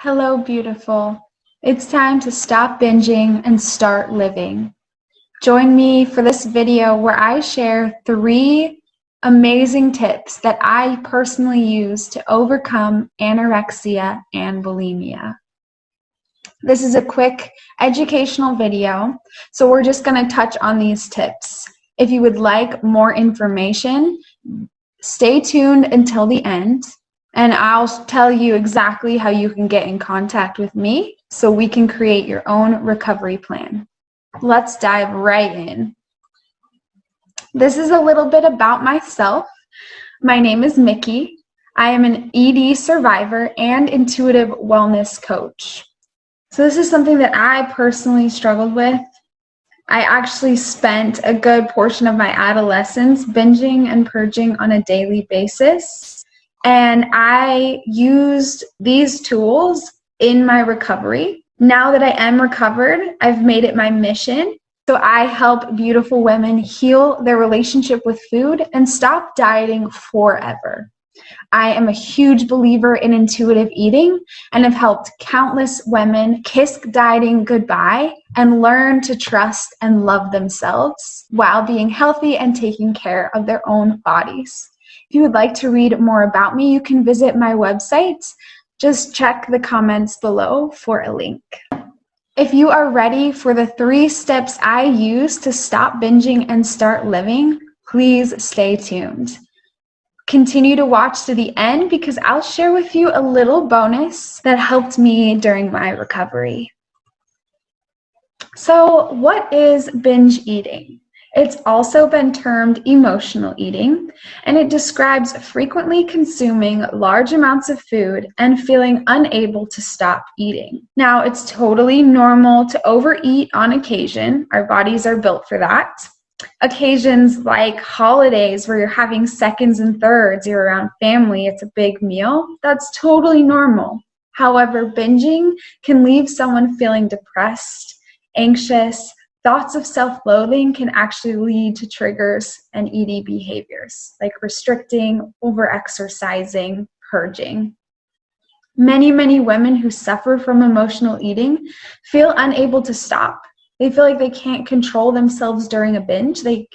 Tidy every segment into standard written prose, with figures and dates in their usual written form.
Hello, beautiful. It's time to stop binging and start living. Join me for this video where I share 3 amazing tips that I personally use to overcome anorexia and bulimia. This is a quick educational video, so we're just going to touch on these tips. If you would like more information, stay tuned until the end. And I'll tell you exactly how you can get in contact with me so we can create your own recovery plan. Let's dive right in. This is a little bit about myself. My name is Mickey. I am an ED survivor and intuitive wellness coach. So this is something that I personally struggled with. I actually spent a good portion of my adolescence binging and purging on a daily basis. And I used these tools in my recovery. Now that I am recovered, I've made it my mission. So I help beautiful women heal their relationship with food and stop dieting forever. I am a huge believer in intuitive eating and have helped countless women kiss dieting goodbye and learn to trust and love themselves while being healthy and taking care of their own bodies. If you would like to read more about me, you can visit my website. Just check the comments below for a link. If you are ready for the 3 steps I use to stop binging and start living, please stay tuned. Continue to watch to the end because I'll share with you a little bonus that helped me during my recovery. So, what is binge eating? It's also been termed emotional eating, and it describes frequently consuming large amounts of food and feeling unable to stop eating. Now, it's totally normal to overeat on occasion. Our bodies are built for that. Occasions like holidays where you're having seconds and thirds, you're around family, it's a big meal, that's totally normal. However, binging can leave someone feeling depressed, anxious. Thoughts of self-loathing can actually lead to triggers and ED behaviors like restricting, over-exercising, purging. Many women who suffer from emotional eating feel unable to stop. They feel like they can't control themselves during a binge. They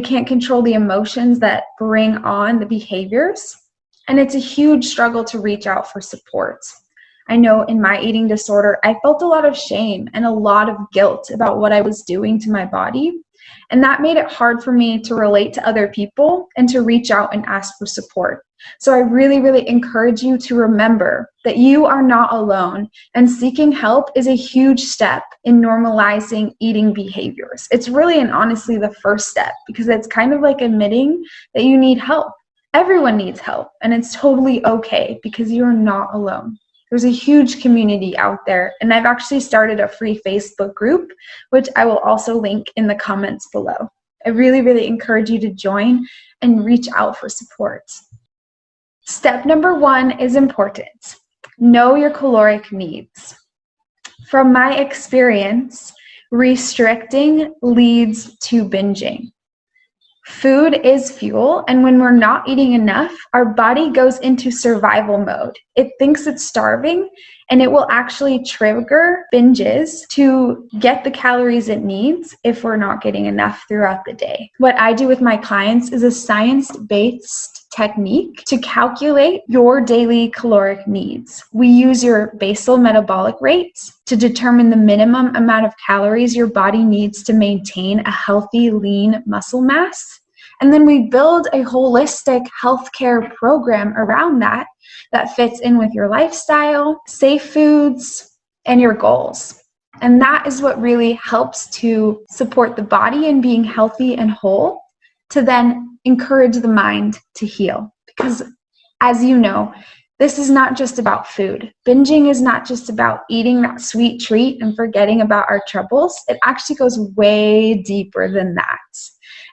can't control the emotions that bring on the behaviors. And it's a huge struggle to reach out for support. I know in my eating disorder, I felt a lot of shame and a lot of guilt about what I was doing to my body. And that made it hard for me to relate to other people and to reach out and ask for support. So I really encourage you to remember that you are not alone, and seeking help is a huge step in normalizing eating behaviors. It's really and honestly the first step because it's kind of like admitting that you need help. Everyone needs help, and it's totally okay because you are not alone. There's a huge community out there, and I've actually started a free Facebook group, which I will also link in the comments below. I really encourage you to join and reach out for support. Step number 1 is important. Know your caloric needs. From my experience, restricting leads to binging. Food is fuel, and when we're not eating enough, our body goes into survival mode. It thinks it's starving, and it will actually trigger binges to get the calories it needs if we're not getting enough throughout the day. What I do with my clients is a science-based technique to calculate your daily caloric needs. We use your basal metabolic rate to determine the minimum amount of calories your body needs to maintain a healthy, lean muscle mass. And then we build a holistic healthcare program around that fits in with your lifestyle, safe foods, and your goals. And that is what really helps to support the body in being healthy and whole, to then encourage the mind to heal. Because as you know, this is not just about food. Binging is not just about eating that sweet treat and forgetting about our troubles. It actually goes way deeper than that.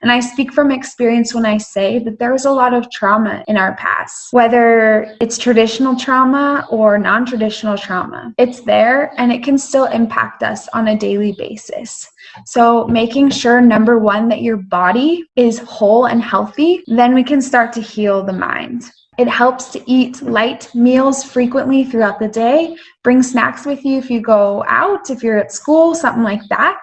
And I speak from experience when I say that there's a lot of trauma in our past, whether it's traditional trauma or non-traditional trauma. It's there and it can still impact us on a daily basis. So making sure, number 1, that your body is whole and healthy, then we can start to heal the mind. It helps to eat light meals frequently throughout the day. Bring snacks with you if you go out, if you're at school, something like that.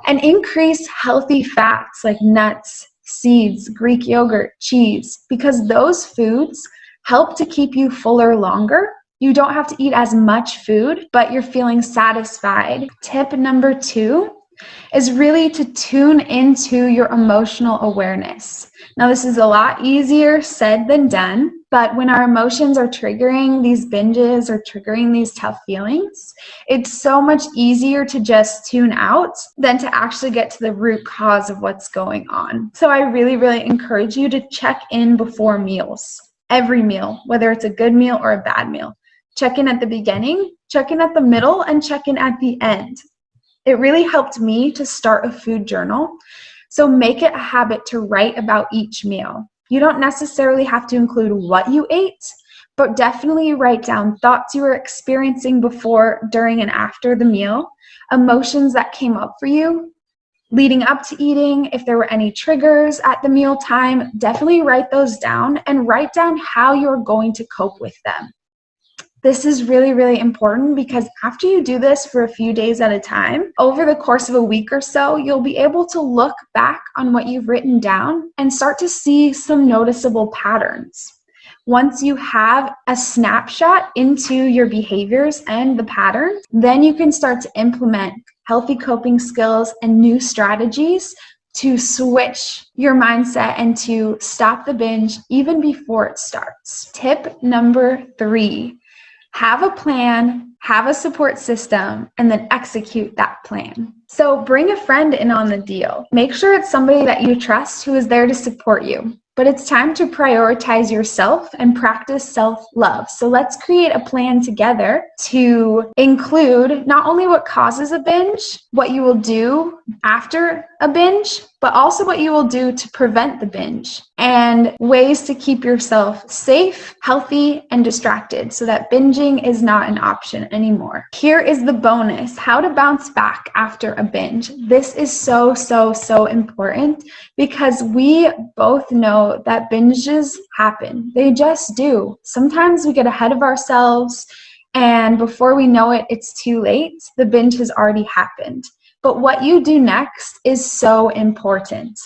And increase healthy fats like nuts, seeds, Greek yogurt, cheese, because those foods help to keep you fuller longer. You don't have to eat as much food, but you're feeling satisfied. Tip number 2 is really to tune into your emotional awareness. Now, this is a lot easier said than done, but when our emotions are triggering these binges or triggering these tough feelings, it's so much easier to just tune out than to actually get to the root cause of what's going on. So I really, really encourage you to check in before meals. Every meal, whether it's a good meal or a bad meal. Check in at the beginning, check in at the middle, and check in at the end. It really helped me to start a food journal. So make it a habit to write about each meal. You don't necessarily have to include what you ate, but definitely write down thoughts you were experiencing before, during, and after the meal, emotions that came up for you leading up to eating. If there were any triggers at the meal time, definitely write those down and write down how you're going to cope with them. This is really, really important because after you do this for a few days at a time, over the course of a week or so, you'll be able to look back on what you've written down and start to see some noticeable patterns. Once you have a snapshot into your behaviors and the patterns, then you can start to implement healthy coping skills and new strategies to switch your mindset and to stop the binge even before it starts. Tip number 3. Have a plan, have a support system, and then execute that plan. So bring a friend in on the deal. Make sure it's somebody that you trust who is there to support you. But it's time to prioritize yourself and practice self-love. So let's create a plan together to include not only what causes a binge, what you will do after a binge, but also what you will do to prevent the binge and ways to keep yourself safe, healthy, and distracted so that binging is not an option anymore. Here is the bonus: how to bounce back after a binge. This is so, so, so important because we both know that binges happen. They just do. Sometimes we get ahead of ourselves and before we know it, it's too late. The binge has already happened. But what you do next is so important.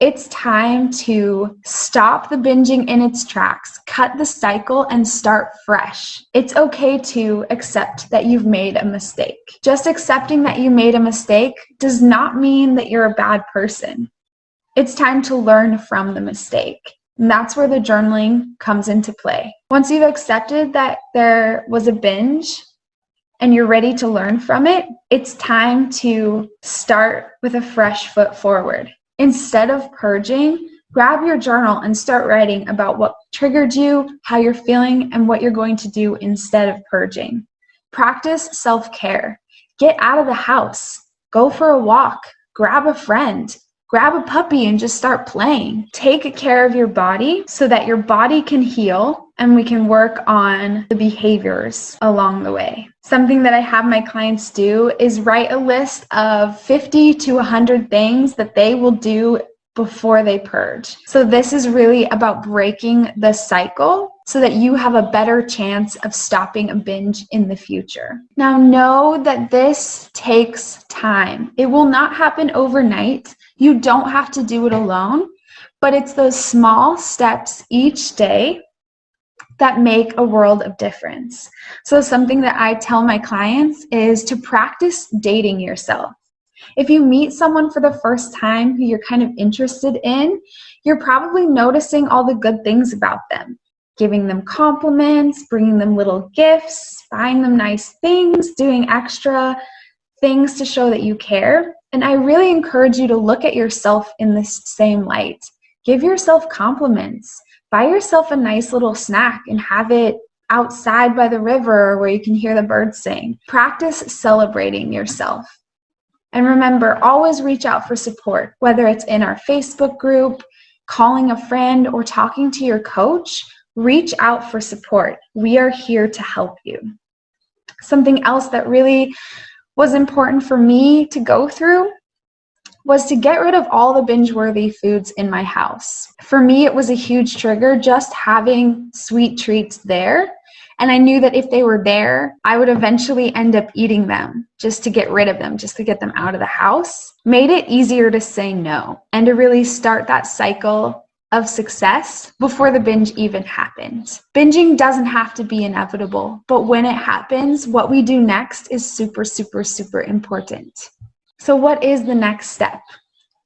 It's time to stop the binging in its tracks, cut the cycle, and start fresh. It's okay to accept that you've made a mistake. Just accepting that you made a mistake does not mean that you're a bad person. It's time to learn from the mistake. And that's where the journaling comes into play. Once you've accepted that there was a binge and you're ready to learn from it, it's time to start with a fresh foot forward. Instead of purging, grab your journal and start writing about what triggered you, how you're feeling, and what you're going to do instead of purging. Practice self-care. Get out of the house. Go for a walk. Grab a friend. Grab a puppy and just start playing. Take care of your body so that your body can heal and we can work on the behaviors along the way. Something that I have my clients do is write a list of 50 to 100 things that they will do before they purge. So this is really about breaking the cycle so that you have a better chance of stopping a binge in the future. Now know that this takes time. It will not happen overnight. You don't have to do it alone, but it's those small steps each day that make a world of difference. So something that I tell my clients is to practice dating yourself. If you meet someone for the first time who you're kind of interested in, you're probably noticing all the good things about them, giving them compliments, bringing them little gifts, buying them nice things, doing extra things to show that you care. And I really encourage you to look at yourself in this same light. Give yourself compliments. Buy yourself a nice little snack and have it outside by the river where you can hear the birds sing. Practice celebrating yourself. And remember, always reach out for support, whether it's in our Facebook group, calling a friend, or talking to your coach. Reach out for support. We are here to help you. Something else that really was important for me to go through was to get rid of all the binge-worthy foods in my house. For me, it was a huge trigger just having sweet treats there. And I knew that if they were there, I would eventually end up eating them just to get rid of them, just to get them out of the house. Made it easier to say no and to really start that cycle of success before the binge even happens. Binging doesn't have to be inevitable, but when it happens, what we do next is super, super, super important. So what is the next step?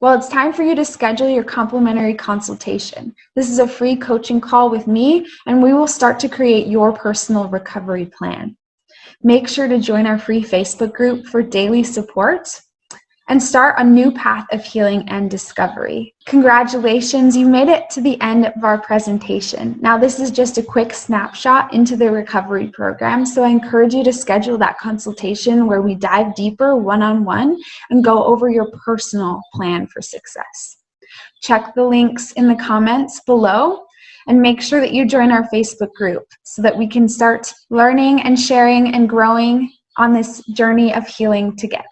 Well, it's time for you to schedule your complimentary consultation. This is a free coaching call with me, and we will start to create your personal recovery plan. Make sure to join our free Facebook group for daily support and start a new path of healing and discovery. Congratulations, you made it to the end of our presentation. Now, this is just a quick snapshot into the recovery program, so I encourage you to schedule that consultation where we dive deeper one-on-one and go over your personal plan for success. Check the links in the comments below and make sure that you join our Facebook group so that we can start learning and sharing and growing on this journey of healing together.